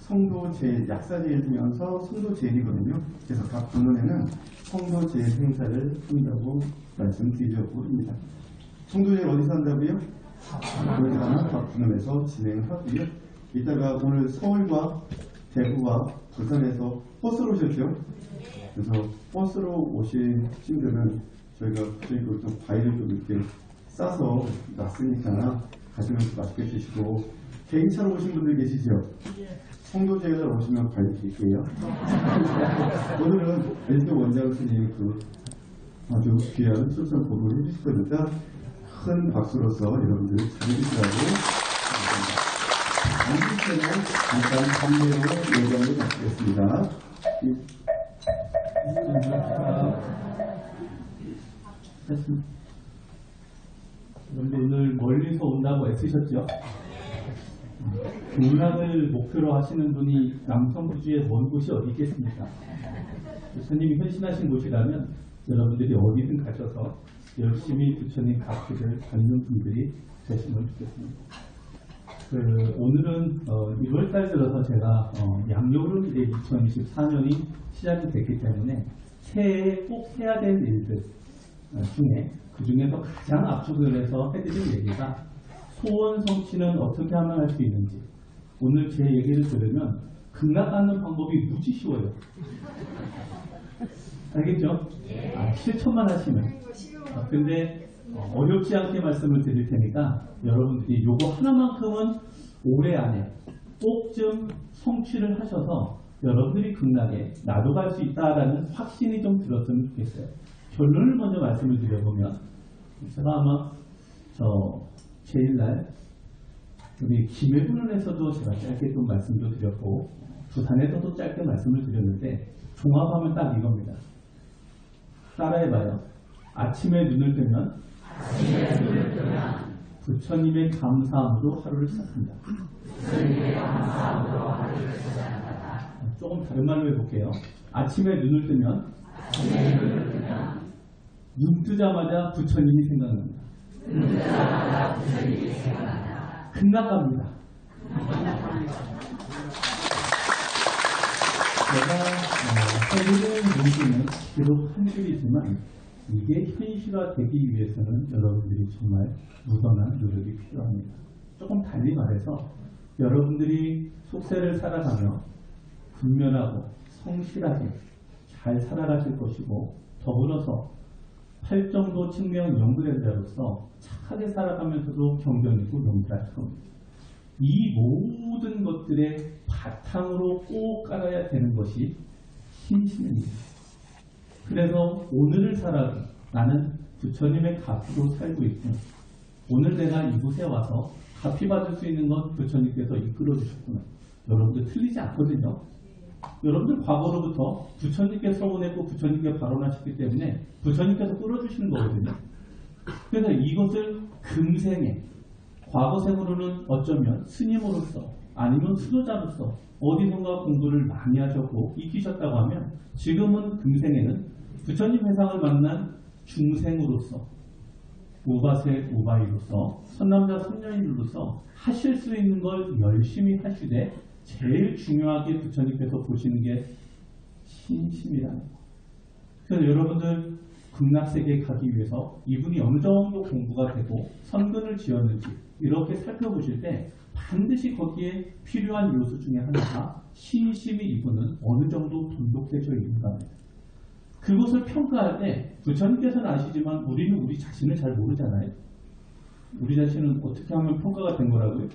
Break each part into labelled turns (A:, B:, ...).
A: 성도제, 약사제를 주면서 성도제일이거든요. 그래서 각 분원에는 성도제 행사를 한다고 말씀드리려고 합니다. 성도제를 어디서 한다고요? 각 분원에서 진행하고요. 이따가 오늘 서울과 대구와 부산에서 버스로 오셨죠? 그래서 버스로 오신 친구들은 저희가 좀 과일을 좀 이렇게 싸서 놨으니까 가시면서 맛있게 드시고, 개인차로 오신 분들 계시죠? 성도제에 오시면 과일 드릴게요. 오늘은 엔도 원장 스님 아주 귀한 출산 보고를 해주실 거니까 큰 박수로서 여러분들 잘해주시라고 안주시는 잠깐 판매로 예정을 마치겠습니다.
B: 여러분들 오늘 멀리서 온다고 애쓰셨죠? 극락을 목표로 하시는 분이 남성부주의 먼 곳이 어디 있겠습니까? 부처님이 헌신하신 곳이라면 여러분들이 어디든 가셔서 열심히 부처님 가피를 받는 분들이 되시면 좋겠습니다. 오늘은 1월달 들어서 제가 양력으로 이제 2024년이 시작이 됐기 때문에 새해에 꼭 해야 될 일들 중에 그 중에서 가장 압축을 해서 해드릴 얘기가 소원 성취는 어떻게 하면 할 수 있는지. 오늘 제 얘기를 들으면 극락하는 방법이 무지 쉬워요. 알겠죠? 실천만 하시면. 근데 어렵지 않게 말씀을 드릴 테니까 여러분들이 요거 하나만큼은 올해 안에 꼭 좀 성취를 하셔서 여러분들이 극락에 나도 갈 수 있다라는 확신이 좀 들었으면 좋겠어요. 결론을 먼저 말씀을 드려보면, 제가 아마 제일날 우리 김해군원에서도 제가 짧게 좀 말씀도 드렸고 부산에서도 짧게 말씀을 드렸는데 종합하면 딱 이겁니다. 따라해봐요. 아침에 눈을 뜨면 부처님의 감사함으로 하루를 시작합니다. 조금 다른 말로 해볼게요. 아침에 눈을 뜨면 눈 뜨자마자 부처님이 생각납니다. 끝나갑니다. 제가 해드리는 문제는 비록 한 줄이지만 이게 현실화되기 위해서는 여러분들이 정말 무던한 노력이 필요합니다. 조금 달리 말해서 여러분들이 속세를 살아가며 분면하고 성실하게 잘 살아가실 것이고, 더불어서 팔정도 측면 연구대자로서 착하게 살아가면서도 경전이고 용기하실 겁니다. 이 모든 것들의 바탕으로 꼭 깔아야 되는 것이 신심입니다. 그래서 오늘을 살아도 나는 부처님의 가피로 살고 있고, 오늘 내가 이곳에 와서 가피 받을 수 있는 건 부처님께서 이끌어 주셨구나. 여러분들 틀리지 않거든요. 여러분들 과거로부터 부처님께서 보냈고 부처님께 발언하셨기 때문에 부처님께서 끌어주시는 거거든요. 그래서 이것을 금생에, 과거생으로는 어쩌면 스님으로서 아니면 수도자로서 어디선가 공부를 많이 하셨고 익히셨다고 하면, 지금은 금생에는 부처님 회상을 만난 중생으로서, 우바세 우바이로서, 선남자 선녀인으로서 하실 수 있는 걸 열심히 하시되 제일 중요하게 부처님께서 보시는 게 신심이라는 거. 그래서 여러분들 극락세계에 가기 위해서 이분이 어느 정도 공부가 되고 선근을 지었는지 이렇게 살펴보실 때 반드시 거기에 필요한 요소 중에 하나가 신심이 이분은 어느 정도 돈독해져 있는가입니다. 그것을 평가할 때 부처님께서는 아시지만 우리는 우리 자신을 잘 모르잖아요. 우리 자신은 어떻게 하면 평가가 된 거라고요?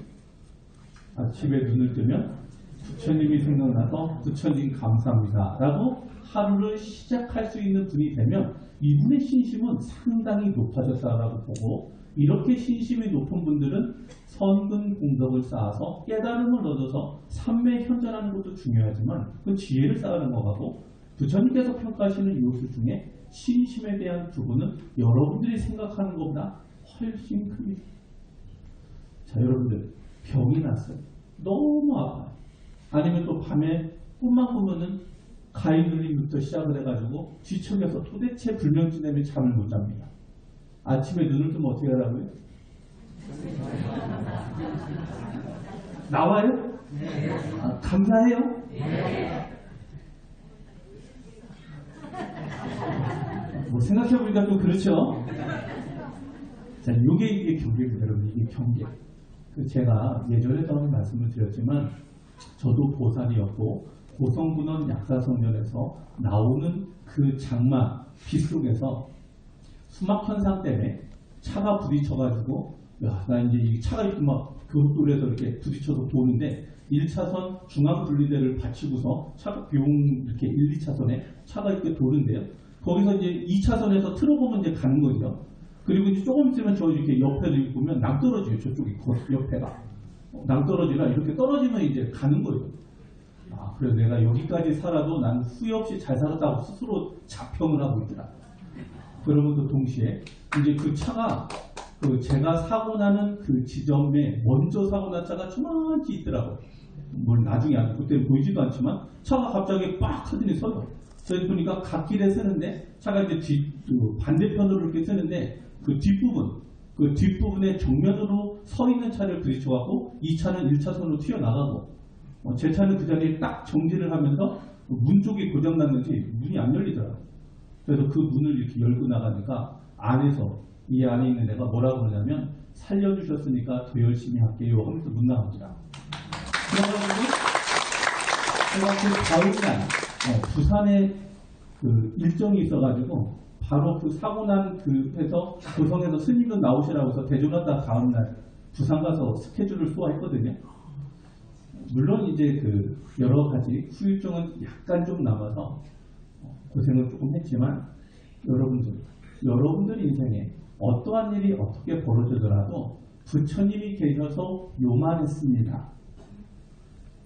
B: 아침에 눈을 뜨면 부처님이 생각나서 부처님 감사합니다 라고 하루를 시작할 수 있는 분이 되면 이분의 신심은 상당히 높아졌다라고 보고, 이렇게 신심이 높은 분들은 선근 공덕을 쌓아서 깨달음을 얻어서 삼매에 현전하는 것도 중요하지만 그 지혜를 쌓는 것하고, 부처님께서 평가하시는 요소 중에 신심에 대한 부분은 여러분들이 생각하는 것보다 훨씬 큽니다. 자, 여러분들 병이 났어요. 너무 아파요. 아니면 또 밤에 꿈만 꾸면은 가위 눌림부터 시작을 해가지고 뒤척여서 도대체 불면증 때문에 잠을 못 잡니다. 아침에 눈을 뜨면 어떻게 하라고요? 나와요? 아, 감사해요? 뭐 생각해보니까 또 그렇죠. 자, 이게 경계입니다, 여러분. 이게 경계. 제가 예전에도 한번 말씀을 드렸지만, 저도 보살이었고, 고성군원 약사성전에서 나오는 그 장마, 비 속에서 수막 현상 때문에 차가 부딪혀가지고, 야, 나 이제 이 차가 이렇게 막 교도로에서 이렇게 부딪혀서 도는데, 1차선 중앙 분리대를 받치고서 차가 비용 이렇게 1, 2차선에 차가 이렇게 도는데요. 거기서 이제 2차선에서 틀어보면 이제 가는 거죠. 그리고 이제 조금 있으면 저 이렇게 옆에도 보면 낭떨어져요. 저쪽이 옆에가. 낭떨어지라 이렇게 떨어지면 이제 가는 거예요. 아, 그래서 내가 여기까지 살아도 난 후회 없이 잘 살았다고 스스로 자평을 하고 있더라. 그러면서 동시에 이제 그 차가 제가 사고 나는 그 지점에 먼저 사고 난 차가 조만치 있더라고요. 뭘 나중에 알고 그때는 보이지도 않지만 차가 갑자기 빡 하더니 서요. 저희 보니까 갓길에 서는데 차가 이제 반대편으로 이렇게 서는데 그 뒷부분에 정면으로 서 있는 차를 부딪혀갖고 이 차는 1차선으로 튀어나가고 제 차는 그 자리에 딱 정지를 하면서 문 쪽이 고장났는지 문이 안 열리더라고요. 그래서 그 문을 이렇게 열고 나가니까 안에서 이 안에 있는 애가 뭐라고 그러냐면 살려주셨으니까 더 열심히 할게요 하면서 문 나갑니다. 그래가지고 제가 그 다음날 부산에 그 일정이 있어가지고 바로 그 사고 난 그 해서 고성에서 스님도 나오시라고 해서 대전하다 다음날 부산 가서 스케줄을 소화했거든요. 물론 이제 그 여러 가지 후유증은 약간 좀 남아서 고생을 조금 했지만 여러분들 인생에 어떠한 일이 어떻게 벌어지더라도 부처님이 계셔서 요만했습니다.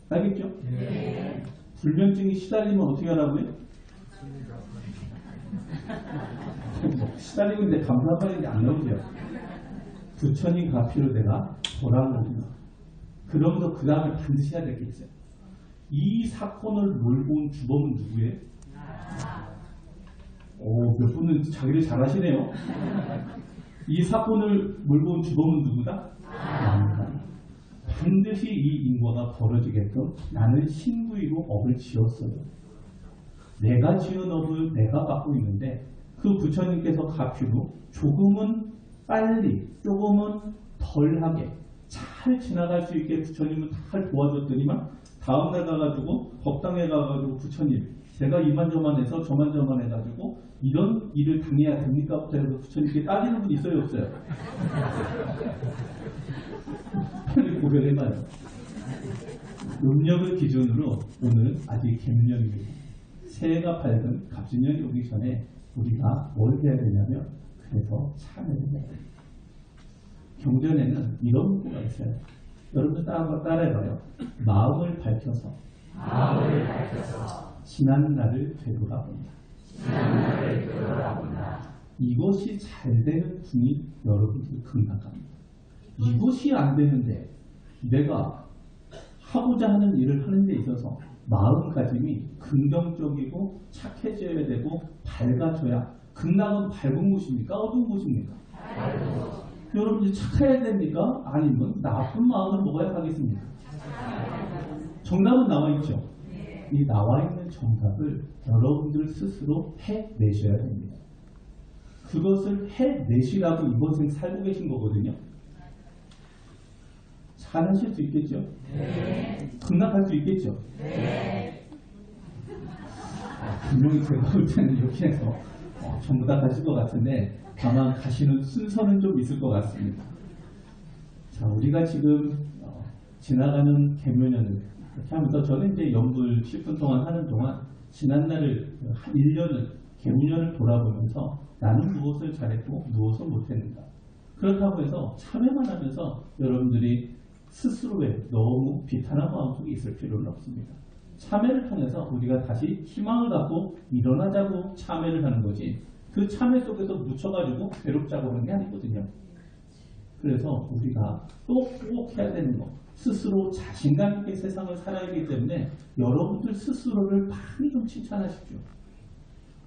B: 알겠죠? 네. 불면증이 시달리면 어떻게 하라고요? 시달리고 있는데 감사하는 게 안 나오죠. 부처님 가피로 내가 돌아오구나. 그러면서 그 다음에 반드시 해야 될 게 있어요. 이 사건을 몰고 온 주범은 누구예요? 몇 분은 자기를 잘 하시네요. 이 사건을 몰고 온 주범은 누구다? 반드시 이 인과가 벌어지게끔 나는 신구이로 업을 지었어요. 내가 지은 업을 내가 받고 있는데 그 부처님께서 가피로 조금은 빨리 조금은 덜하게 잘 지나갈 수 있게 부처님은 잘 도와줬더니만 다음날 가가지고 법당에 가가지고 부처님 제가 이만저만해서 저만저만 해가지고 이런 일을 당해야 됩니까? 부터 해서 부처님께 따지는 분 있어요 없어요? 빨리 고백해봐요. 음력을 기준으로 오늘 아직 개문년입니다. 새해가 밝은 갑진년이 오기 전에 우리가 뭘 해야 되냐면 그래서 참여를 해야 돼요. 경전에는 이런 문구가 있어요. 여러분들 따라해봐요. 마음을 밝혀서 지난 날을 되돌아본다. 이것이 잘 되는 분이 여러분들 극락합니다. 이것이 안 되는데 내가 하고자 하는 일을 하는 데 있어서 마음가짐이 긍정적이고 착해져야 되고 밝아져야 극락은 밝은 곳입니까? 어두운 곳입니까? 여러분들 착해야 됩니까? 아니면 나쁜 마음을 먹어야 하겠습니까? 정답은 나와 있죠. 이 나와 있는 정답을 여러분들 스스로 해내셔야 됩니다. 그것을 해내시라고 이번 생 살고 계신 거거든요. 잘하실 수 있겠죠? 네. 극락할 수 있겠죠? 네. 분명히 제가 볼 때는 이렇게 해서 전부 다 가실 것 같은데 다만 가시는 순서는 좀 있을 것 같습니다. 자, 우리가 지금 지나가는 개묘년을 이렇게 하면서 저는 이제 연불 10분 동안 하는 동안 지난날을 1년을 개묘년을 돌아보면서 나는 무엇을 잘했고 무엇을 못했는가. 그렇다고 해서 참여만 하면서 여러분들이 스스로에 너무 비탄한 마음속에 있을 필요는 없습니다. 참여를 통해서 우리가 다시 희망을 갖고 일어나자고 참여를 하는 거지 그 참여 속에서 묻혀가지고 괴롭자고 하는 게 아니거든요. 그래서 우리가 또 꼭 해야 되는 거 스스로 자신감 있게 세상을 살아야 하기 때문에 여러분들 스스로를 많이 좀 칭찬하십시오.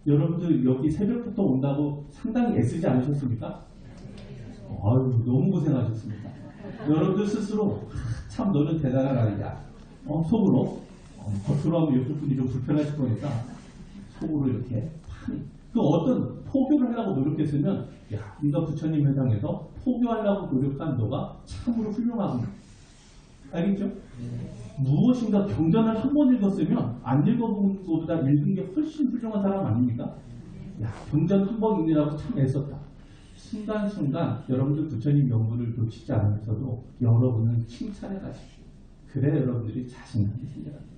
B: 여러분들 여기 새벽부터 온다고 상당히 애쓰지 않으셨습니까? 아유 너무 고생하셨습니다. 여러분들 스스로 참 너는 대단한 아이다. 속으로 겉으로 하면 옆에 분이 좀 불편하실 거니까 속으로 이렇게 그 어떤 포교를 하려고 노력했으면 야, 네가 부처님 회상에서 포교하려고 노력한 너가 참으로 훌륭하구나. 알겠죠? 무엇인가 경전을 한 번 읽었으면 안 읽어본 것보다 읽은 게 훨씬 훌륭한 사람 아닙니까? 야, 경전 한 번 읽느라고 참 애썼다. 순간순간 여러분들 부처님 명부를 놓치지 않으면서도 여러분은 칭찬해 가십시오. 그래 여러분들이 자신감이 생겨납니다.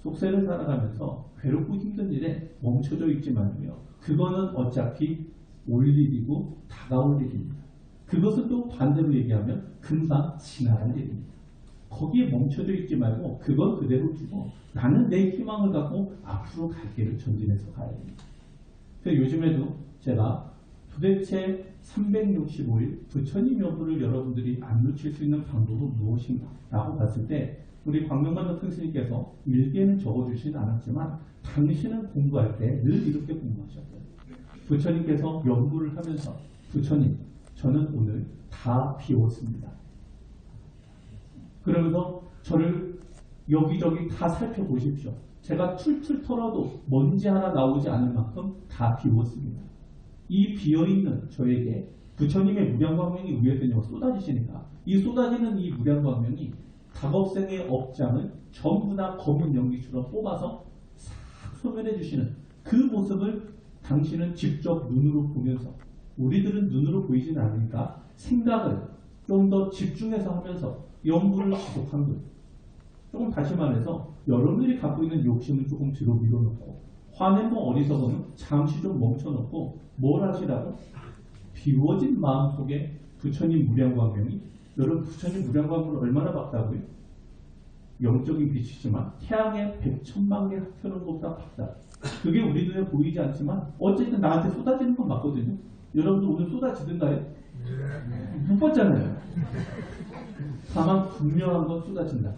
B: 속세를 살아가면서 괴롭고 힘든 일에 멈춰져 있지 말고요. 그거는 어차피 올 일이고 다가올 일입니다. 그것은 또 반대로 얘기하면 금방 지나갈 일입니다. 거기에 멈춰져 있지 말고 그건 그대로 두고 나는 내 희망을 갖고 앞으로 갈 길을 전진해서 가야 됩니다. 그래서 요즘에도 제가 도대체 365일 부처님 여부를 여러분들이 안 놓칠 수 있는 방법은 무엇인가 라고 봤을 때 우리 광명만 높은 스님께서 일기에는 적어주시진 않았지만 당신은 공부할 때 늘 이렇게 공부하셨어요. 부처님께서 연구를 하면서 부처님 저는 오늘 다 비웠습니다. 그러면서 저를 여기저기 다 살펴보십시오. 제가 툴툴 털어도 먼지 하나 나오지 않을 만큼 다 비웠습니다. 이 비어있는 저에게 부처님의 무량광명이 위에서 쏟아지시니까 이 쏟아지는 이 무량광명이 다겁생의 업장을 전부 다 검은 연기처럼 뽑아서 싹 소멸해 주시는 그 모습을 당신은 직접 눈으로 보면서 우리들은 눈으로 보이진 않으니까 생각을 좀 더 집중해서 하면서 연구를 지속한 거예요. 조금 다시 말해서 여러분들이 갖고 있는 욕심을 조금 뒤로 밀어놓고 화내고 어리석으면 잠시 좀 멈춰놓고 뭘 하시라고? 비워진 마음속에 부처님 무량광명이 여러분 부처님 무량광명을 얼마나 봤다고요? 영적인 빛이지만 태양의 100,000만 개 합쳐놓은 것보다 밝다. 그게 우리 눈에 보이지 않지만 어쨌든 나한테 쏟아지는 건 맞거든요. 여러분도 오늘 쏟아지던가요? 못 봤잖아요. 다만 분명한 건 쏟아진다.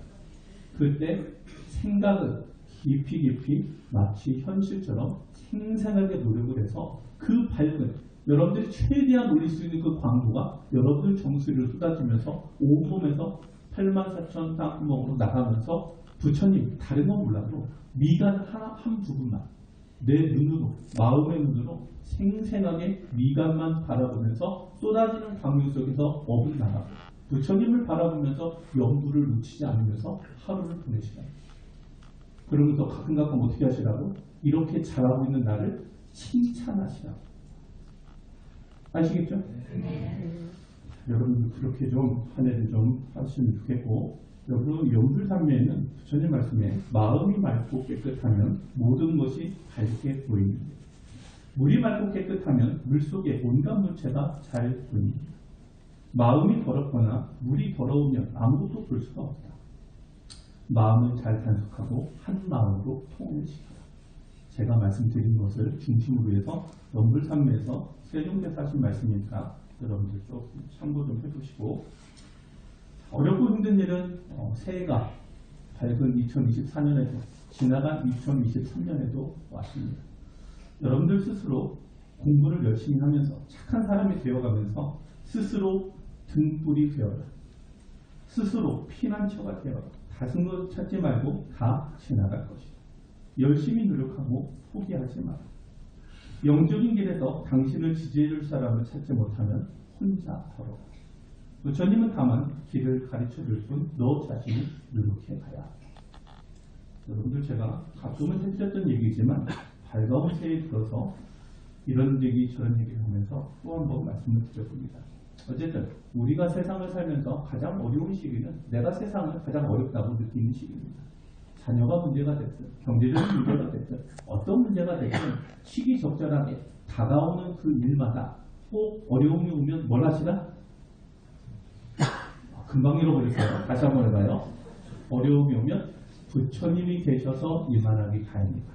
B: 그때 생각은 깊이 마치 현실처럼 생생하게 노력을 해서 그 밝은 여러분들이 최대한 올릴 수 있는 그 광도가 여러분들 정수리로 쏟아지면서 온몸에서 84,000 땅구멍으로 나가면서 부처님 다른 건 몰라도 미간 한 부분만 내 눈으로 마음의 눈으로 생생하게 미간만 바라보면서 쏟아지는 광명 속에서 업을 나가고 부처님을 바라보면서 연구를 놓치지 않으면서 하루를 보내시라고. 그러면서 가끔가끔 어떻게 하시라고? 이렇게 잘하고 있는 나를 칭찬하시라고. 아시겠죠? 여러분 그렇게 좀 한 해를 좀 하시면 좋겠고 여러분 영불산매에는 부처님 말씀에 마음이 맑고 깨끗하면 모든 것이 밝게 보입니다. 물이 맑고 깨끗하면 물속에 온갖 물체가 잘 보입니다. 마음이 더럽거나 물이 더러우면 아무것도 볼 수가 없다. 마음을 잘 단속하고 한 마음으로 통일시켜라. 제가 말씀드린 것을 중심으로 해서 영불산매에서 세종대사 하신 말씀이니까 여러분들 조금 참고 좀 해보시고 어렵고 힘든 일은 새해가 밝은 2024년에도 지나간 2023년에도 왔습니다. 여러분들 스스로 공부를 열심히 하면서 착한 사람이 되어가면서 스스로 등불이 되어라. 스스로 피난처가 되어라. 다른 것 찾지 말고 다 지나갈 것이다. 열심히 노력하고 포기하지 마라. 영적인 길에서 당신을 지지해줄 사람을 찾지 못하면 혼자 걸어가. 부처님은 다만 길을 가르쳐줄 뿐 너 자신이 노력해가야 한다. 여러분들 제가 가끔은 해드렸던 얘기지만 밝은 새에 들어서 이런 얘기 저런 얘기를 하면서 또 한 번 말씀을 드려봅니다. 어쨌든 우리가 세상을 살면서 가장 어려운 시기는 내가 세상을 가장 어렵다고 느끼는 시기입니다. 자녀가 문제가 됐든 경제적인 문제가 됐든 어떤 문제가 됐든 시기적절하게 다가오는 그 일마다 꼭 어려움이 오면 뭘 하시나? 금방 잃어버렸어요. 다시 한번 해봐요. 어려움이 오면 부처님이 계셔서 이만하기 다행이다.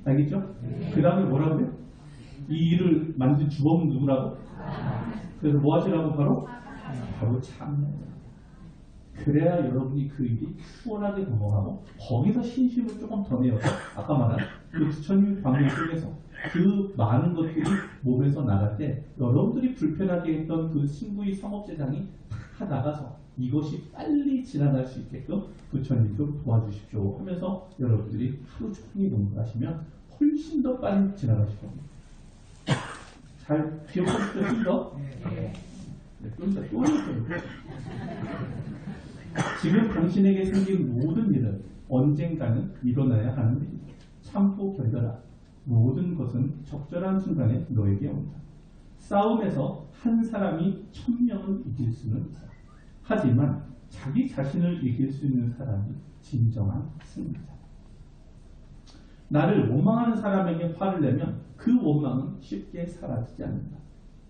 B: 알겠죠? 그 다음에 뭐라고요? 이 일을 만든 주범은 누구라고? 그래서 뭐 하시라고 바로 참여해요. 그래야 여러분이 그 일이 수월하게 넘어가고 거기서 신심을 조금 더 내어서 아까 말한 그 부처님 광명 속에서 그 많은 것들이 몸에서 나갈 때 여러분들이 불편하게 했던 그 신부의 상업재장이 다 나가서 이것이 빨리 지나갈 수 있게끔 부처님 좀 도와주십시오 하면서 여러분들이 하루 종일 농구하시면 훨씬 더 빨리 지나가실 겁니다. 잘 기억하시죠? 좀 더? 네, 좀 더 또 지금 당신에게 생긴 모든 일은 언젠가는 일어나야 하는 일입니다. 참고 견뎌라. 모든 것은 적절한 순간에 너에게 온다. 싸움에서 한 사람이 1000명을 이길 수는 있다. 하지만 자기 자신을 이길 수 있는 사람이 진정한 승리자. 나를 원망하는 사람에게 화를 내면 그 원망은 쉽게 사라지지 않는다.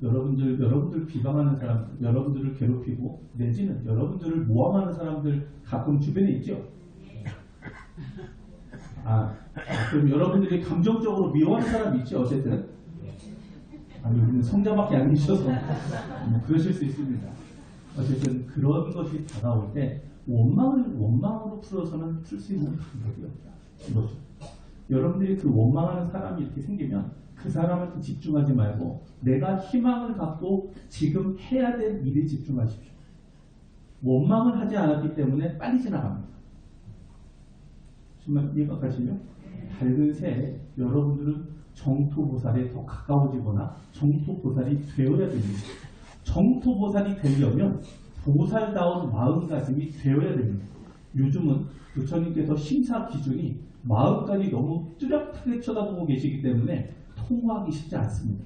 B: 여러분들 비방하는 사람들, 여러분들을 괴롭히고 내지는 여러분들을 모함하는 사람들 가끔 주변에 있죠? 그럼 여러분들이 감정적으로 미워하는 사람이 있죠? 어쨌든. 우리는 성자밖에 안 계셔서 그러실 수 있습니다. 어쨌든 그런 것이 다가올 때 원망으로 풀어서는 풀 수 있는 방법이 없다. 이거죠. 여러분들이 그 원망하는 사람이 이렇게 생기면 그 사람한테 집중하지 말고 내가 희망을 갖고 지금 해야 될 일에 집중하십시오. 원망을 하지 않았기 때문에 빨리 지나갑니다. 정말 이해가 가시죠? 밝은 새에 여러분들은 정토보살에 더 가까워지거나 정토보살이 되어야 됩니다. 정토보살이 되려면 보살다운 마음가짐이 되어야 됩니다. 요즘은 부처님께서 심사 기준이 마음까지 너무 뚜렷하게 쳐다보고 계시기 때문에 통화하기 쉽지 않습니다.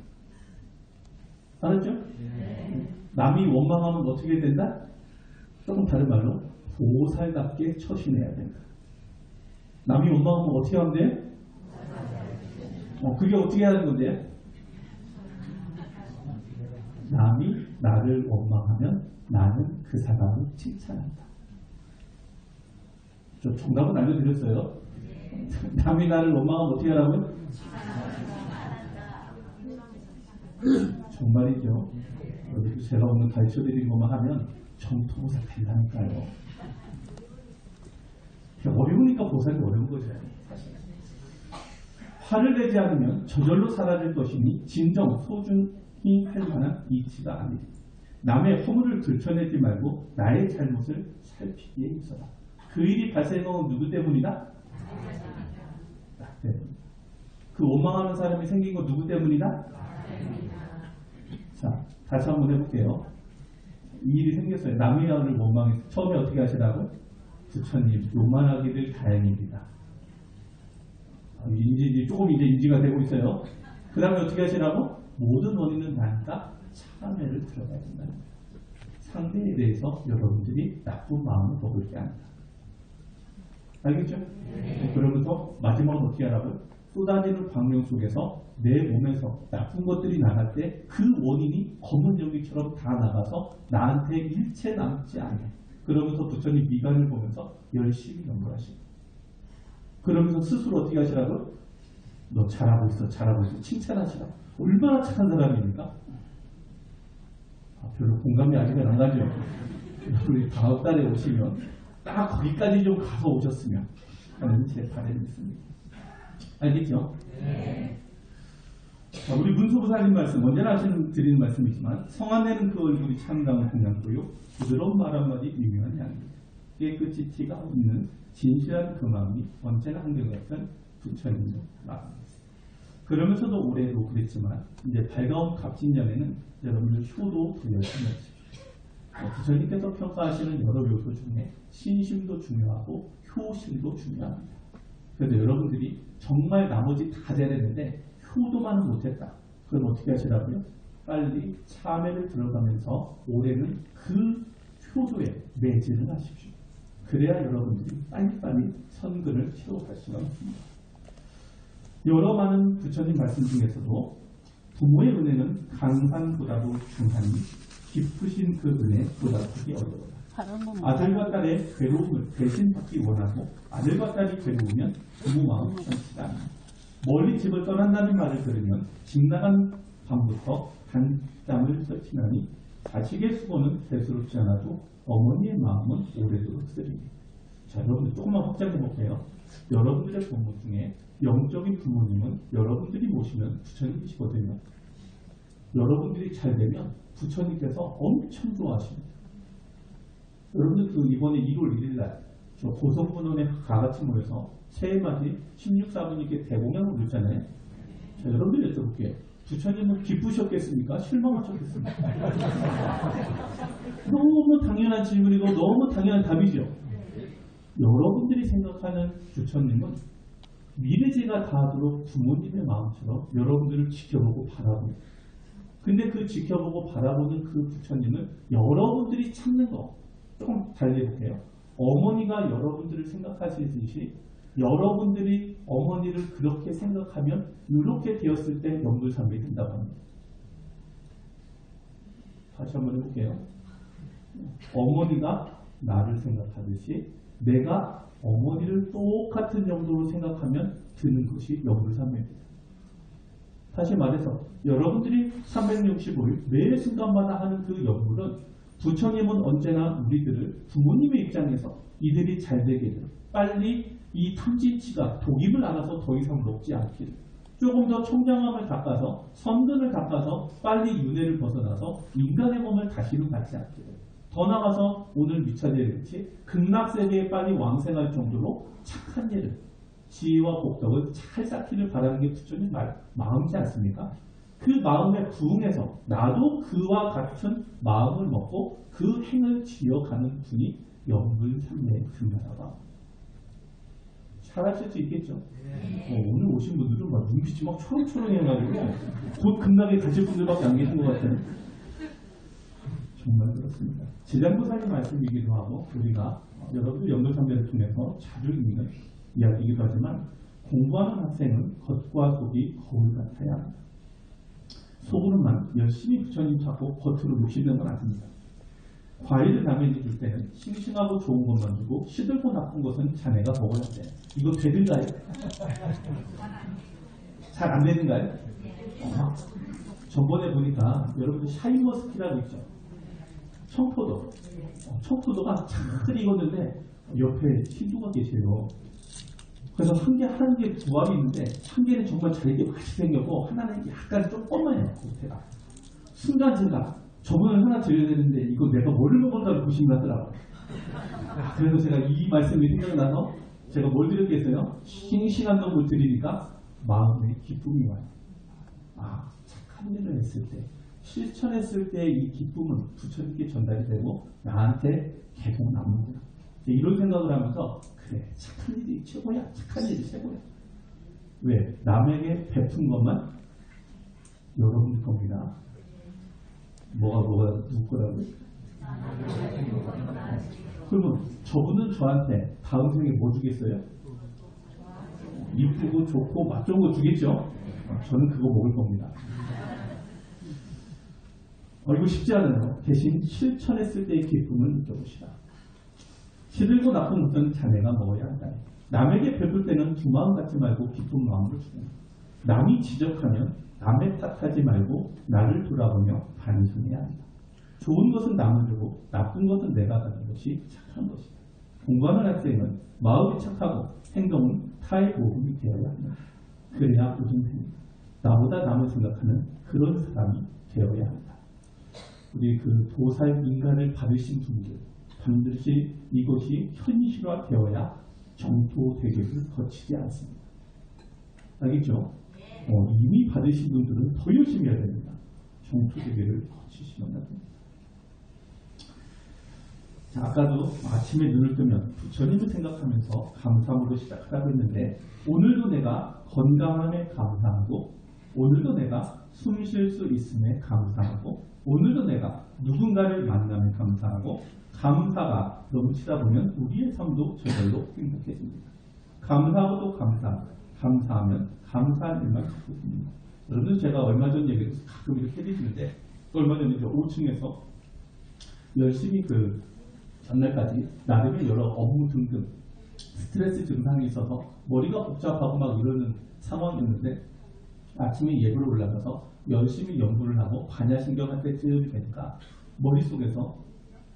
B: 알았죠? 네. 남이 원망하면 어떻게 된다? 조금 다른 말로 보살답게 처신해야 된다. 남이 원망하면 어떻게 하면 돼? 그게 어떻게 하는 건데요? 남이 나를 원망하면 나는 그 사람을 칭찬한다. 저 정답은 알려드렸어요. 남이 나를 원망하면 어떻게 하라고요? 정말이죠. 여기 제가 오늘 가르쳐드린 것만 하면 정토보살 된다니까요. 어려우니까 보살이 어려운 거죠. 화를 내지 않으면 저절로 사라질 것이니 진정 소중히 할 만한 이치가 아니다. 남의 허물을 들춰내지 말고 나의 잘못을 살피기에 있어라. 그 일이 발생한 건 누구 때문이다? 나 때문이다. 그 원망하는 사람이 생긴 건 누구 때문이다? 자, 다시 한번 해볼게요. 이 일이 생겼어요. 남의 나를 원망해서 처음에 어떻게 하시라고? 부처님, 요만하기를 다행입니다. 조금 이제 인지가 되고 있어요. 그 다음에 어떻게 하시라고? 모든 원인은 나니까 참회를 들어가야 된다는 거예요. 상대에 대해서 여러분들이 나쁜 마음을 먹을 게 아니다. 알겠죠? 네. 그러면서 마지막으로 어떻게 하라고요? 쏟아지는 광명 속에서 내 몸에서 나쁜 것들이 나갈 때 그 원인이 검은 연기처럼 다 나가서 나한테 일체 남지 않아요. 그러면서 부처님 미간을 보면서 열심히 연구하시고 그러면서 스스로 어떻게 하시라고? 너 잘하고 있어, 잘하고 있어. 칭찬하시라고. 얼마나 착한 사람입니까? 별로 공감이 아직은 안 가죠. 우리 다음 달에 오시면 딱 거기까지 좀 가서 오셨으면 하는 제 바람이 있습니다. 알겠죠? 네. 자, 우리 문수보살님 말씀, 언제나 드리는 말씀이지만 성안내는 그 얼굴이 참다운 공양고요. 부드러운 말 한마디 미묘한 향입니다. 깨끗이 티가 있는 진실한 그 마음이 언제나 한결같은 부처님의 마음입니다. 그러면서도 올해도 그랬지만 이제 밝아온 갑진년에는 여러분들 효도 더 열심히 하십시오. 부처님께서 평가하시는 여러 요소 중에 신심도 중요하고 효심도 중요합니다. 그래서 여러분들이 정말 나머지 다 잘했는데 효도만 못했다. 그럼 어떻게 하시라고요? 빨리 참회를 들어가면서 올해는 그 효도에 매진을 하십시오. 그래야 여러분들이 빨리빨리 선근을 채워갈 수가 있습니다. 여러 많은 부처님 말씀 중에서도 부모의 은혜는 강산보다도 중하니 깊으신 그 은혜보다 크기 어려워요. 아들과 딸의 괴로움을 대신 받기 원하고 아들과 딸이 괴로우면 부모 마음 편치가 않아요. 멀리 집을 떠난다는 말을 들으면 집 나간 밤부터 단잠을 설치나니 자식의 수고는 대수롭지 않아도 어머니의 마음은 오래도록 쓰리니. 자, 여러분들 조금만 확장해 볼게요. 여러분들의 부모 중에 영적인 부모님은 여러분들이 모시면 부처님이시거든요. 여러분들이 잘 되면 부처님께서 엄청 좋아하십니다. 여러분들 그 이번에 1월 1일 날 저 고성군원에 다 같이 모여서 새해맞이 16사부님께 대공양을 올렸잖아요. 자, 여러분들 여쭤볼게요. 부처님은 기쁘셨겠습니까? 실망하셨겠습니까? 너무 당연한 질문이고 너무 당연한 답이죠. 여러분들이 생각하는 부처님은 미래제가 다하도록 부모님의 마음처럼 여러분들을 지켜보고 바라보고, 근데 그 지켜보고 바라보는 그 부처님을 여러분들이 찾는 거 조금 달리 해볼게요. 어머니가 여러분들을 생각하시듯이 여러분들이 어머니를 그렇게 생각하면 이렇게 되었을 때 연불삼昧 된다고 합니다. 다시 한번 해볼게요. 어머니가 나를 생각하듯이 내가 어머니를 똑같은 정도로 생각하면 드는 것이 연불삼매입니다. 다시 말해서 여러분들이 365일 매 순간마다 하는 그 연불은 부처님은 언제나 우리들을 부모님의 입장에서 이들이 잘 되기를, 빨리 이 탐진치가 독입을 알아서 더 이상 먹지 않기를, 조금 더 청량함을 닦아서 선근을 닦아서 빨리 윤회를 벗어나서 인간의 몸을 다시는 갖지 않기를, 더 나아가서 오늘 미처제일같이 극락세계에 빨리 왕생할 정도로 착한 예를, 지혜와 복덕을 잘 쌓기를 바라는 게 부처님 마음이지 않습니까? 그 마음에 부응해서 나도 그와 같은 마음을 먹고 그 행을 지어가는 분이 연불삼매에 든다라고 합니다. 잘하실 수 있겠죠? 오늘 오신 분들은 막 눈빛이 막 초롱초롱해가지고 곧 극락에 가실 분들밖에 안 계신 것 같아요. 정말 그렇습니다. 제장보살의 말씀이기도 하고 우리가 여러분들 연불삼매를 통해서 자주 읽는 이야기이기도 하지만, 공부하는 학생은 겉과 속이 거울 같아야 합니다. 속으로만 열심히 부처님 찾고 겉으로 욕심내는 건 아닙니다. 과일을 남에게 줄 때는 싱싱하고 좋은 것만 주고 시들고 나쁜 것은 자네가 먹어야 돼. 이거 되는가요? 잘 안 되는가요? 전번에 보니까 여러분들 샤인머스키라고 있죠. 청포도. 청포도가 잘 익었는데 옆에 신부가 계세요. 그래서 한 개 두 알이 있는데 한 개는 정말 잘게 맛이 생겼고 하나는 약간 조금만해요. 겉에가. 순간순간 저분을 하나 드려야 되는데 이거 내가 뭐를 먹을까를 고심하더라고요. 그래서 제가 이 말씀이 생각나서 제가 뭘 드렸겠어요? 싱싱한 놈을 드리니까 마음에 기쁨이 와요. 아, 착한 일을 했을 때, 실천했을 때 이 기쁨은 부처님께 전달이 되고 나한테 계속 남는구나. 이런 생각을 하면서 그래, 착한 일이 최고야. 착한 일이 최고야. 왜? 남에게 베푼 것만 여러분들 겁니다. 뭐가 누구 거라고요? 그러면 저분은 저한테 다음 생에 뭐 주겠어요? 이쁘고 좋고 맛 좋은 거 주겠죠? 저는 그거 먹을 겁니다. 이거 쉽지 않아요. 대신 실천했을 때의 기쁨을 느껴보시라. 시들고 나쁜 것은 자네가 먹어야 한다. 남에게 베풀 때는 두 마음 갖지 말고 기쁜 마음으로 주는. 남이 지적하면 남의 탓하지 말고 나를 돌아보며 반성해야 한다. 좋은 것은 남을 주고 나쁜 것은 내가 가진 것이 착한 것이다. 공부하는 학생은 마음이 착하고 행동은 타의 모범이 되어야 한다. 그래야 우승입니다. 나보다 남을 생각하는 그런 사람이 되어야 한다. 우리 그 도살 인간을 받으신 분들, 반드시 이것이 현실화되어야 정토대계를 거치지 않습니다. 알겠죠? 이미 받으신 분들은 더 열심히 해야 됩니다. 정토대계를 거치시면 됩니다. 자, 아까도 아침에 눈을 뜨면 부처님을 생각하면서 감사함으로 시작하라고 했는데, 오늘도 내가 건강함에 감사하고, 오늘도 내가 숨 쉴 수 있음에 감사하고, 오늘도 내가 누군가를 만남에 감사하고, 감사가 넘치다 보면 우리의 삶도 저절로 행복해집니다. 감사하고 또 감사하면 감사한 일만 찾고 있습니다. 여러분, 제가 얼마 전 얘기를 가끔 이렇게 해주시는데, 얼마 전에 5층에서 열심히 그 전날까지 나름의 여러 업무 등등 스트레스 증상이 있어서 머리가 복잡하고 막 이러는 상황이었는데, 아침에 예불을 올라가서 열심히 연구를 하고 반야신경할 때쯤 되니까 머릿속에서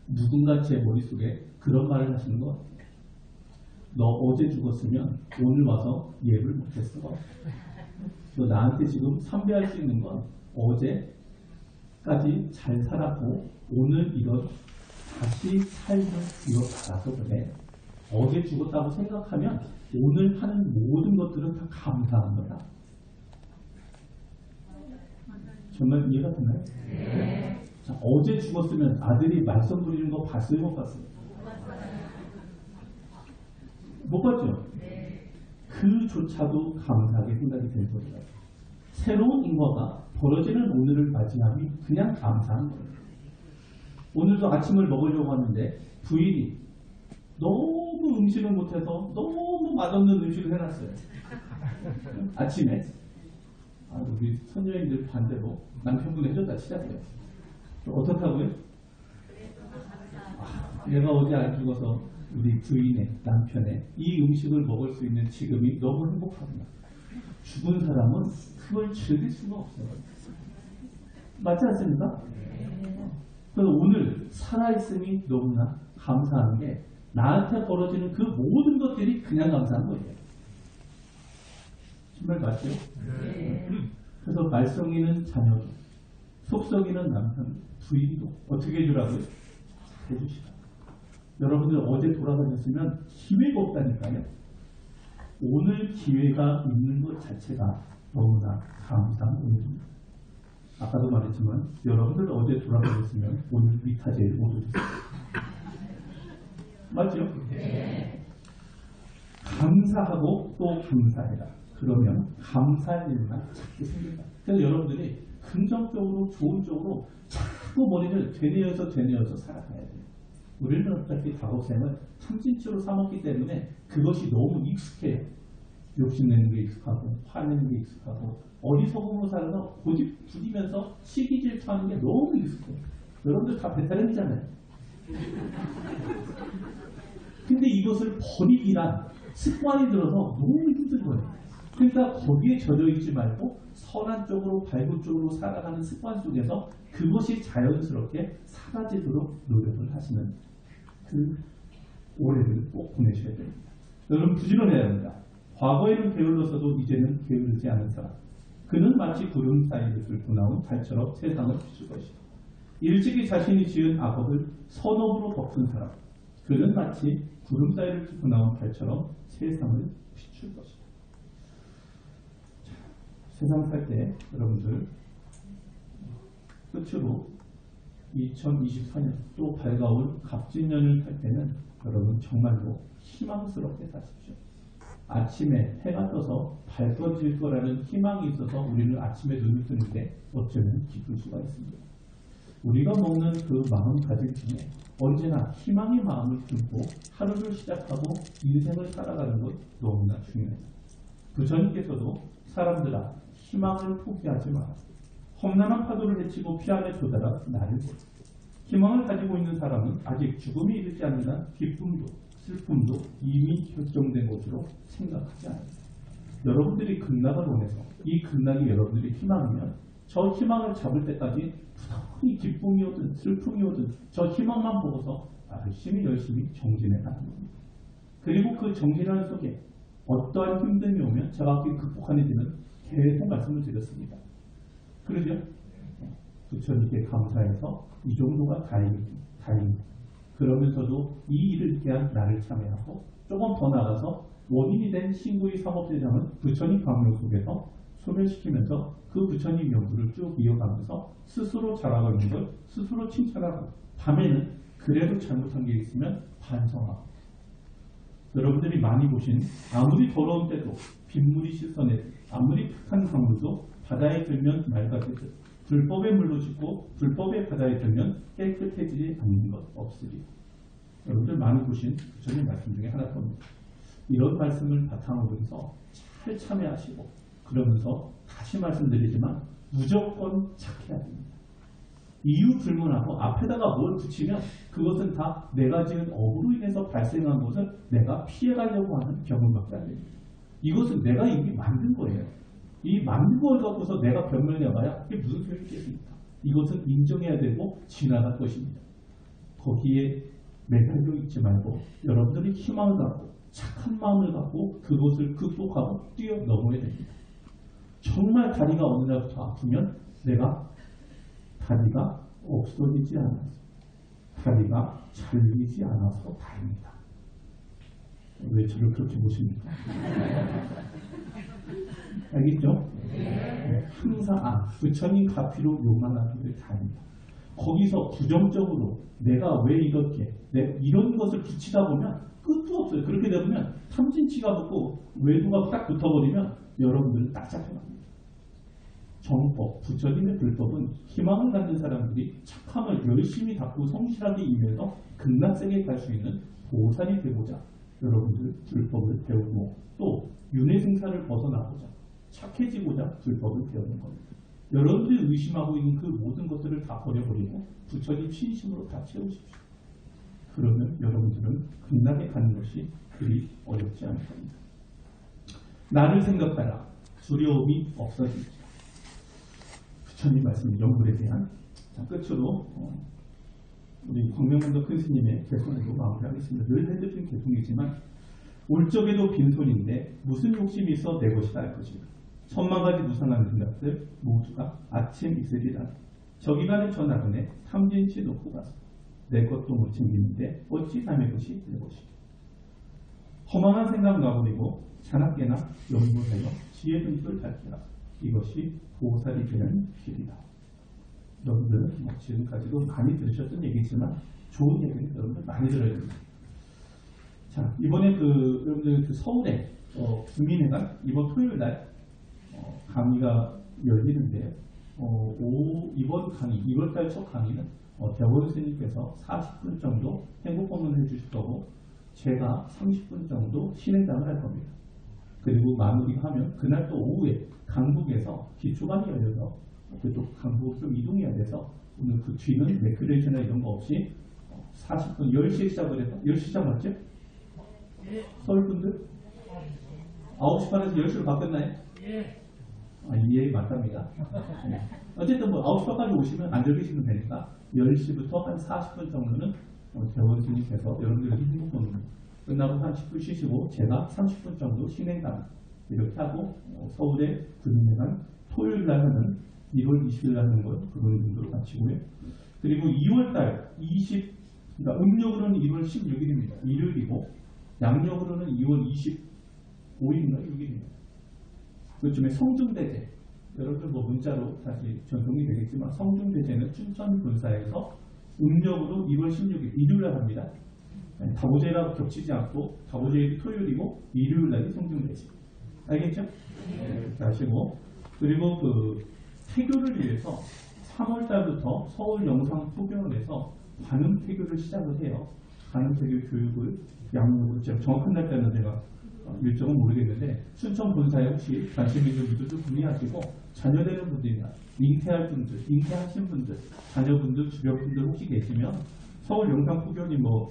B: 누군가 제 머릿속에 그런 말을 하시는 것 같아요. 너 어제 죽었으면 오늘 와서 예불 못했어. 너 나한테 지금 삼배할 수 있는 건 어제까지 잘 살았고 오늘 이런 다시 삶을 이어받아서 그래. 어제 죽었다고 생각하면 오늘 하는 모든 것들은 다 감사한 거다. 정말 이해가 되나요? 네. 자, 어제 죽었으면 아들이 말썽 부리는 거 봤어요? 못 봤어요? 못 봤죠? 네. 그조차도 감사하게 생각이 된 거예요. 새로운 인과가 벌어지는 오늘을 맞이함이 그냥 감사한 거예요. 오늘도 아침을 먹으려고 하는데 부인이 너무 음식을 못해서 너무 맛없는 음식을 해놨어요. 아침에. 우리 선녀님들 반대로 남편분 해줬다 치자고요. 어떻다고요? 내가 어제 안 죽어서 우리 부인의 남편의 이 음식을 먹을 수 있는 지금이 너무 행복하구나. 죽은 사람은 그걸 즐길 수가 없어요. 맞지 않습니까? 그래서 오늘 살아있음이 너무나 감사한 게 나한테 벌어지는 그 모든 것들이 그냥 감사한 거예요. 정말 맞죠? 네. 그래서 말썽이는 자녀도, 속썩이는 남편, 부인도 어떻게 해주라고요? 해주시라. 여러분들 어제 돌아다녔으면 기회가 없다니까요. 오늘 기회가 있는 것 자체가 너무나 감사한 오늘입니다. 아까도 말했지만 여러분들 어제 돌아다녔으면 오늘 위타제를 못 오셨어요. 맞죠? 네. 감사하고 또 감사해라. 그러면 감사할 일만 찾게 생긴다. 그래서 여러분들이 긍정적으로 좋은 쪽으로 자꾸 머리를 되뇌어서 살아가야 돼요. 우리는 어차피 작업생을 참진치로 삼았기 때문에 그것이 너무 익숙해요. 욕심내는 게 익숙하고 화내는 게 익숙하고 어리석음으로 살아서 고집 부리면서 시기 질투하는 게 너무 익숙해요. 여러분들 다 베테랑이잖아요. 근데 이것을 버리기란 습관이 들어서 너무 힘든 거예요. 그러니까 거기에 젖어 있지 말고 선한 쪽으로 밝은 쪽으로 살아가는 습관 속에서 그것이 자연스럽게 사라지도록 노력을 하시는 그 올해를 꼭 보내셔야 됩니다. 여러분 부지런해야 합니다. 과거에는 게을러서도 이제는 게으르지 않은 사람. 그는 마치 구름 사이를 뚫고 나온 달처럼 세상을 비출 것이다. 일찍이 자신이 지은 악업을 선업으로 덮은 사람. 그는 마치 구름 사이를 뚫고 나온 달처럼 세상을 비출 것이다. 자, 세상 살 때 여러분들 끝으로 2024년 또 밝아올 갑진년을 탈 때는 여러분 정말로 희망스럽게 사십시오. 아침에 해가 떠서 밝아질 거라는 희망이 있어서 우리는 아침에 눈을 뜨는데 어쩌면 기쁠 수가 있습니다. 우리가 먹는 그 마음가짐 중에 언제나 희망의 마음을 품고 하루를 시작하고 인생을 살아가는 것 너무나 중요합니다. 부처님께서도 사람들아 희망을 포기하지 마라. 험난한 파도를 헤치고 피안에 도달한 나를 보라. 희망을 가지고 있는 사람은 아직 죽음이 이르지 않는 한 기쁨도 슬픔도 이미 결정된 것으로 생각하지 않습니다. 여러분들이 극락을 원해서 이 극락이 여러분들의 희망이면 저 희망을 잡을 때까지 부단히 기쁨이오든 슬픔이오든 저 희망만 보고서 열심히 정진해 가는 겁니다. 그리고 그 정진하는 속에 어떠한 힘듦이 오면 제가 극복하는 데는 계속 말씀을 드렸습니다. 그러죠? 부처님께 감사해서 이 정도가 다행입니다. 그러면서도 이 일을 위한 나를 참여하고 조금 더 나가서 원인이 된 신구의 사법대장은 부처님 강요 속에서 소멸시키면서 그 부처님 연구를 쭉 이어가면서 스스로 잘하고 있는 걸 스스로 칭찬하고 밤에는 그래도 잘못한 게 있으면 반성하고 여러분들이 많이 보신 아무리 더러운 때도 빗물이 씻어내듯 아무리 탁한 강물도 바다에 들면 맑아지듯 불법의 물로 씻고 불법의 바다에 들면 깨끗해지지 않는 것 없으리. 여러분들 많이 보신 부처님 말씀 중에 하나 겁니다. 이런 말씀을 바탕으로 해서 잘 참여하시고 그러면서 다시 말씀드리지만 무조건 착해야 됩니다. 이유 불문하고 앞에다가 뭘 붙이면 그것은 다 내가 지은 업으로 인해서 발생한 것을 내가 피해가려고 하는 경험밖에 안 됩니다. 이것은 내가 이미 만든 거예요. 이 만든 걸 갖고서 내가 변명을 해봐야 이게 무슨 소용이 있겠습니까? 이것은 인정해야 되고 지나갈 것입니다. 거기에 매달려 있지 말고 여러분들이 희망을 갖고 착한 마음을 갖고 그것을 극복하고 뛰어넘어야 됩니다. 정말 다리가 어느 날부터 아프면 내가 다리가 없어지지 않았어. 다리가 잘리지 않아서 다행이다. 왜 저를 그렇게 보십니까? 알겠죠? 네, 항상 부처님 가피로 요만하기를 다행이다. 거기서 부정적으로 내가 왜 이렇게 이런 것을 붙이다 보면 끝도 없어요. 그렇게 되면 탐진치가 붙고 외도가 딱 붙어버리면 여러분들은 딱 잡혀갑니다. 정법, 부처님의 불법은 희망을 갖는 사람들이 착함을 열심히 닦고 성실하게 임해서 극락세계에 갈 수 있는 보살이 되고자 여러분들 불법을 배우고 또 윤회생사를 벗어나고자 착해지고자 불법을 배우는 겁니다. 여러분들이 의심하고 있는 그 모든 것들을 다 버려버리고 부처님 신심으로 다 채우십시오. 그러면 여러분들은 극락에 가는 것이 그리 어렵지 않을 겁니다. 나를 생각하라. 두려움이 없어지지. 부처님 말씀 연불에 대한 끝으로 우리 광명문도 큰 스님의 개성으로 마무리하겠습니다. 늘 해드린 개성이지만 올 적에도 빈손인데 무슨 욕심이 있어 내 것이다 할 것이다. 천만 가지 무상한 생각들 모두가 아침 있으리라. 저기간에 저 나그네 탐진치 놓고 가서 내 것도 못 챙기는데 어찌 남의 것이 내 것이다. 허망한 생각 놔버리고 자나깨나 연구하여 지혜 등불 밝히라. 이것이 보살이 되는 길이다. 여러분들 지금까지도 많이 들으셨던 얘기지만 좋은 얘기는 여러분들 많이 들어야 됩니다. 자, 이번에 여러분들 서울에 국민회관 이번 토요일 날 강의가 열리는데 이번 강의 2월달 첫 강의는 대원 스님께서 40분 정도 행복 법문을 해주실 거고 제가 30분 정도 신행담을 할 겁니다. 그리고 마무리하면 그날 또 오후에 강북에서 기초반이 열려서 그쪽 강북 좀 이동해야 돼서 오늘 그 뒤는 레크레이션이나 이런 거 없이 40분 10시에 시작을 해서 10시 시작 맞죠? 서울분들? 9시 반에서 10시로 바뀌었나요? 예, 맞답니다. 네. 어쨌든 뭐 9시 반까지 오시면 앉아 계시면 되니까 10시부터 한 40분 정도는 대원 스님께서 여러분들의 행복법문 끝나고 한 10분 쉬시고 제가 30분 정도 신행담 이렇게 하고 서울에 국민회관 토요일 날 하는 1월 20일 날 하는 걸 그런 정도로 마치고요. 그리고 2월달 그러니까 음력으로는 1월 16일입니다. 일요일이고 양력으로는 2월 25일인가 6일입니다. 그쯤에 성중대제 여러분들 뭐 문자로 다시 전송이 되겠지만 성중대제는 춘천 본사에서 음력으로 2월 16일 일요일날 합니다. 다보제라고 겹치지 않고 다보제일이 토요일이고 일요일날이 성중대제. 알겠죠? 네, 이렇게 하시고 그리고 그 태교를 위해서 3월달부터 서울 영상포교원에서 관음태교를 시작을 해요. 관음태교 교육을 양육을 제가 정확한 날짜는 제가 일정은 모르겠는데 춘천 본사에 혹시 관심 있는 분들도 문의하시고 자녀되는 분들이나 잉태할 분들, 잉태하신 분들, 자녀분들, 주변 분들 혹시 계시면 서울 영상포교원이 뭐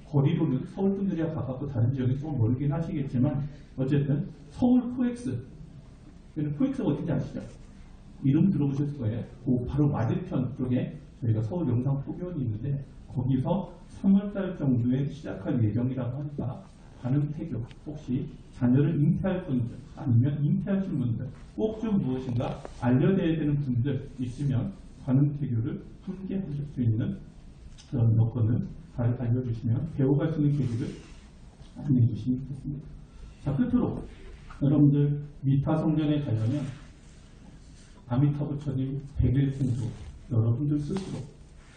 B: 거리로는 서울 분들이야 가깝고 다른 지역이 조금 멀긴 하시겠지만 어쨌든 서울 코엑스 코엑스가 어딘지 아시죠? 이름 들어보셨을 거예요. 그 바로 맞은편 쪽에 저희가 서울 영상포교원이 있는데 거기서 3월달 정도에 시작할 예정이라고 하니까 관음태교 혹시 자녀를 잉태할 분들 아니면 잉태하신 분들 꼭 좀 무엇인가 알려드려야 되는 분들 있으면 관음태교를 함께 하실 수 있는 그런 여건을 잘 알려주시면 배워갈 수 있는 계기를 안내해 주시면 좋겠습니다. 자, 끝으로 여러분들 미타 성전에 가려면 아미타 부처님 100일 생수 여러분들 스스로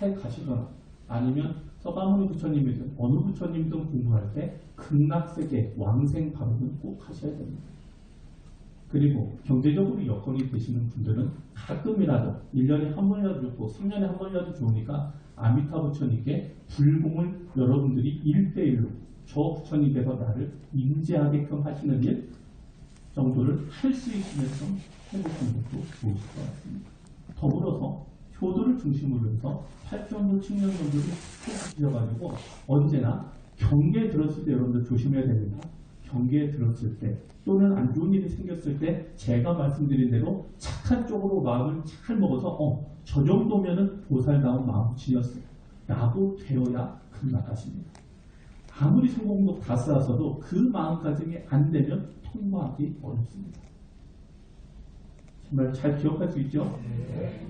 B: 해 가시거나 아니면 서가모니 부처님이든 어느 부처님든 공부할 때 극락세계 왕생 발음은 꼭 하셔야 됩니다. 그리고 경제적으로 여건이 되시는 분들은 가끔이라도 1년에 한 번이라도 좋고 3년에 한 번이라도 좋으니까 아미타 부처님께 불공을 여러분들이 1대1로 저 부처님께서 나를 임재하게끔 하시는 일 정도를 할 수 있으면 좀 행복한 것도 좋으실 것 같습니다. 더불어서 효도를 중심으로 해서 8정도, 7년 정도를 해주셔가지고 언제나 경계에 들었을 때 여러분들 조심해야 됩니다. 경계에 들었을 때 또는 안 좋은 일이 생겼을 때 제가 말씀드린 대로 착한 쪽으로 마음을 잘 먹어서 저 정도면은 보살다운 마음치였어요 라고 되어야 극락가십니다. 아무리 성공도 다 쌓았어도 그 마음가짐이 안 되면 통과하기 어렵습니다. 정말 잘 기억할 수 있죠? 네.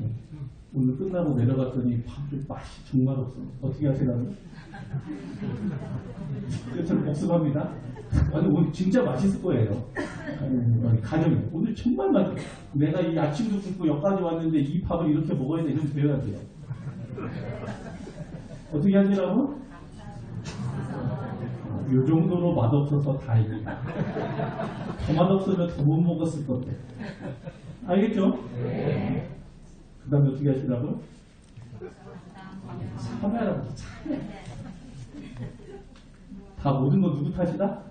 B: 오늘 끝나고 내려갔더니 밥들 맛이 정말 없어. 어떻게 하시라고? 저를 복습합니다. 아니, 오늘 진짜 맛있을 거예요. 아니, 가정이. 오늘 정말 맛있어. 내가 이 아침도 굶고 여기까지 왔는데 이 밥을 이렇게 먹어야 돼. 이러면 배워야 돼요. 어떻게 하시라고? 요 정도로 맛없어서 다행이다. 더 맛없으면 더 못 먹었을 건데. 알겠죠? 그 다음에 어떻게 하시라고? 참여하라고. 참여. 다 모든 건 누구 탓이다?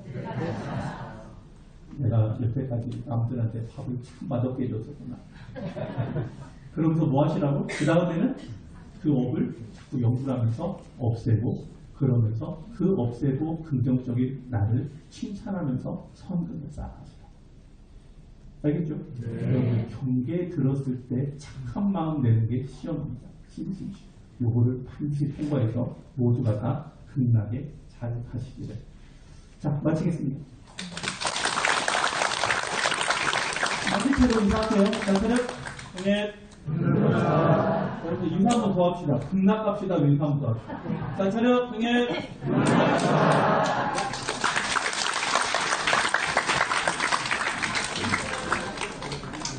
B: 내가 여태까지 남들한테 밥을 참 맛없게 해줬었구나. 그러면서 뭐 하시라고? 그 다음에는 그 업을 자꾸 연구하면서 없애고, 그러면서 그 없애고 긍정적인 나를 칭찬하면서 성근을 쌓아가시라. 알겠죠? 여러분, 경계에 들었을 때 착한 마음 내는 게 시험입니다. 힘쓰시. 요거를 반드시 통과해서 모두가 다 극락에 잘 가시기를. 자, 마치겠습니다. 마칠 채로 인사하세요. 자, 그럼 네. 여러분 인사 한번 더 합시다. 극락 갑시다. 인사 한번 더 합시다. 자, 차렷, 응애.